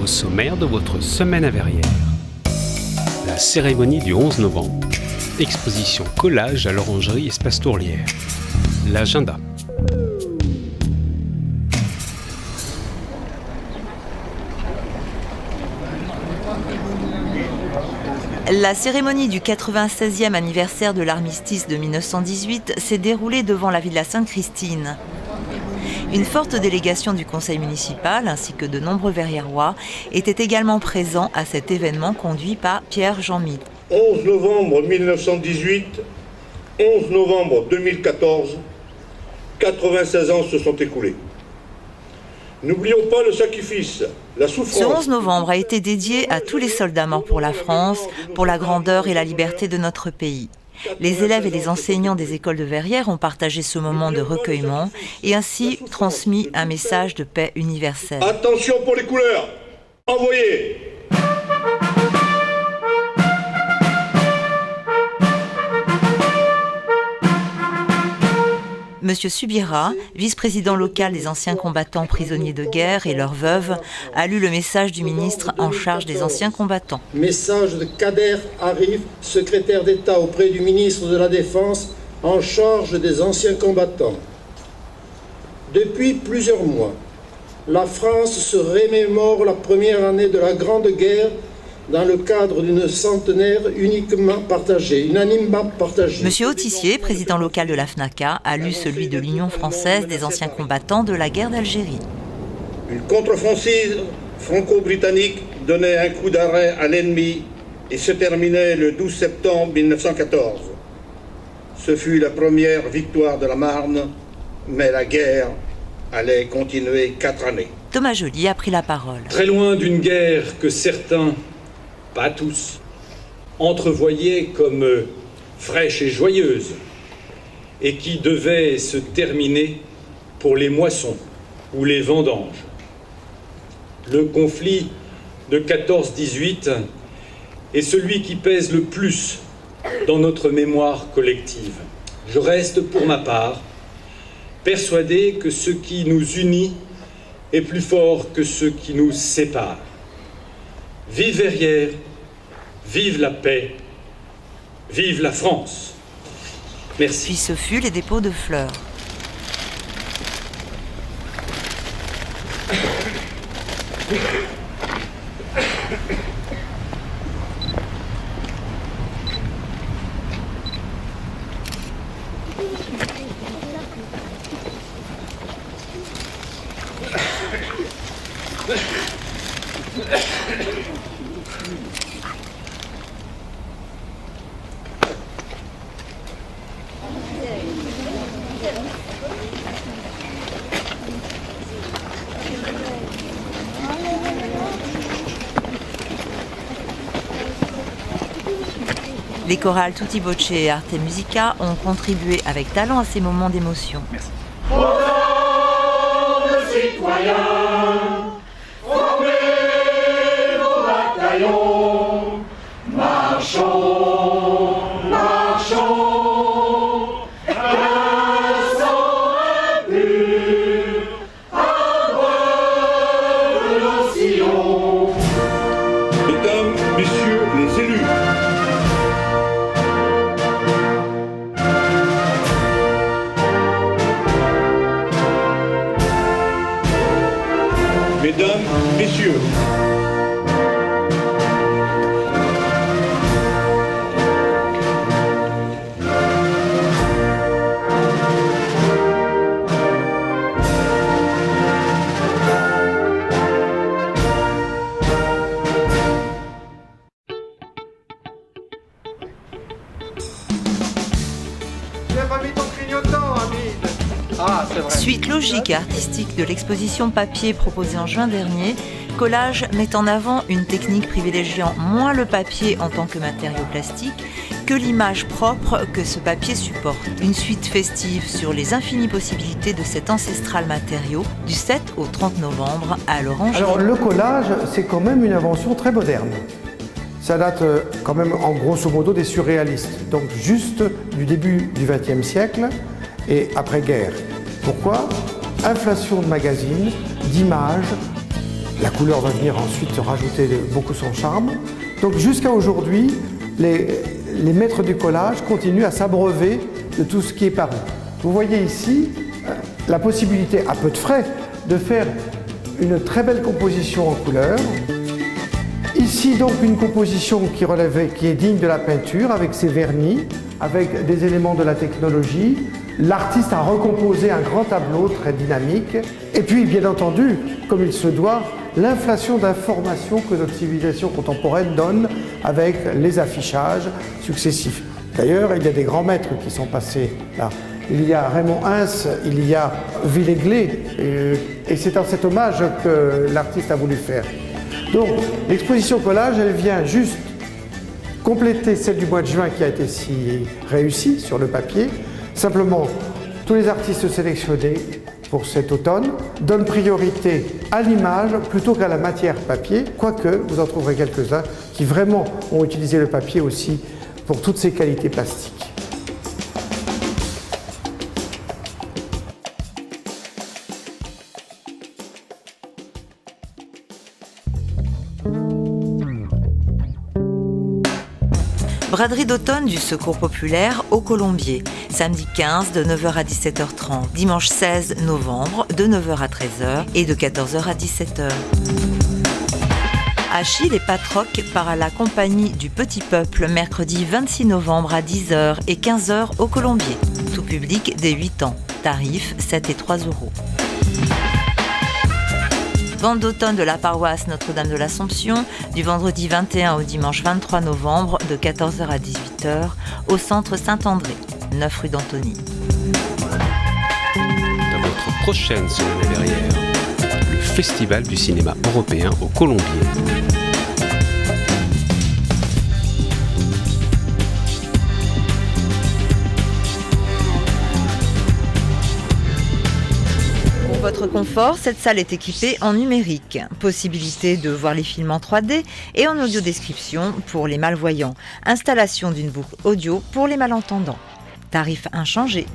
sommaire de votre semaine à Verrières. La cérémonie du 11 novembre. Exposition collage à l'Orangerie Espace Tourlière. L'agenda. La cérémonie du 96e anniversaire de l'armistice de 1918 s'est déroulée devant la Villa Sainte-Christine. Une forte délégation du conseil municipal ainsi que de nombreux Verriérois étaient également présents à cet événement conduit par Pierre Jean-Mid. 11 novembre 1918, 11 novembre 2014, 96 ans se sont écoulés. N'oublions pas le sacrifice, la souffrance. Ce 11 novembre a été dédié à tous les soldats morts pour la France, pour la grandeur et la liberté de notre pays. Les élèves et les enseignants des écoles de Verrières ont partagé ce moment de recueillement et ainsi transmis un message de paix universelle. Attention pour les couleurs, envoyez! Monsieur Subira, vice-président local des anciens combattants prisonniers de guerre et leurs veuves, a lu le message du ministre en charge des anciens combattants. Message de Kader Arif, secrétaire d'État auprès du ministre de la Défense en charge des anciens combattants. Depuis plusieurs mois, la France se remémore la première année de la Grande Guerre dans le cadre d'une centenaire unanimement partagée. Monsieur Autissier, président local de la FNACA, a lu celui de l'Union française des anciens combattants de la guerre d'Algérie. Une contre-offensive franco-britannique donnait un coup d'arrêt à l'ennemi et se terminait le 12 septembre 1914. Ce fut la première victoire de la Marne, mais la guerre allait continuer 4 années. Thomas Joly a pris la parole. Très loin d'une guerre que certains, pas tous, entrevoyaient comme fraîche et joyeuse et qui devait se terminer pour les moissons ou les vendanges. Le conflit de 14-18 est celui qui pèse le plus dans notre mémoire collective. Je reste pour ma part persuadé que ce qui nous unit est plus fort que ce qui nous sépare. Vive Verrières, vive la paix, vive la France. Merci. Puis ce fut les dépôts de fleurs. Les chorales Tutti Voce et Arte Musica ont contribué avec talent à ces moments d'émotion. Merci. Autant de citoyens, formez vos bataillons, marchons, marchons, d'un sang impur, abreuve nos sillons. Mesdames, messieurs les élus, mesdames, messieurs, Suite logique et artistique de l'exposition papier proposée en juin dernier, Collage met en avant une technique privilégiant moins le papier en tant que matériau plastique que l'image propre que ce papier supporte. Une suite festive sur les infinies possibilités de cet ancestral matériau du 7 au 30 novembre à l'Orangerie. Alors le collage, c'est quand même une invention très moderne. Ça date quand même en grosso modo des surréalistes, donc juste du début du XXe siècle et après-guerre. Pourquoi ? Inflation de magazines, d'images. La couleur va venir ensuite rajouter beaucoup son charme. Donc jusqu'à aujourd'hui, les maîtres du collage continuent à s'abreuver de tout ce qui est paru. Vous voyez ici la possibilité, à peu de frais, de faire une très belle composition en couleur. Ici donc une composition qui est digne de la peinture, avec ses vernis, avec des éléments de la technologie. L'artiste a recomposé un grand tableau très dynamique. Et puis bien entendu, comme il se doit, l'inflation d'informations que notre civilisation contemporaine donne avec les affichages successifs. D'ailleurs, il y a des grands maîtres qui sont passés là. Il y a Raymond Hins, il y a Villeglé, et c'est en cet hommage que l'artiste a voulu faire. Donc, l'exposition collage, elle vient juste compléter celle du mois de juin qui a été si réussie sur le papier. Simplement, tous les artistes sélectionnés pour cet automne donnent priorité à l'image plutôt qu'à la matière papier, quoique vous en trouverez quelques-uns qui vraiment ont utilisé le papier aussi pour toutes ses qualités plastiques. Braderie d'automne du Secours populaire au Colombier, samedi 15 de 9h à 17h30, dimanche 16 novembre de 9h à 13h et de 14h à 17h. Achille et Patroc part à la compagnie du Petit Peuple mercredi 26 novembre à 10h et 15h au Colombier, tout public dès 8 ans, tarif 7 et 3 euros. Vente d'automne de la paroisse Notre-Dame de l'Assomption du vendredi 21 au dimanche 23 novembre de 14h à 18h au centre Saint-André, 9 rue d'Antony. Dans votre prochaine semaine à Verrières, le Festival du cinéma européen au Colombier. Pour votre confort, cette salle est équipée en numérique. Possibilité de voir les films en 3D et en audiodescription pour les malvoyants. Installation d'une boucle audio pour les malentendants. Tarif inchangé.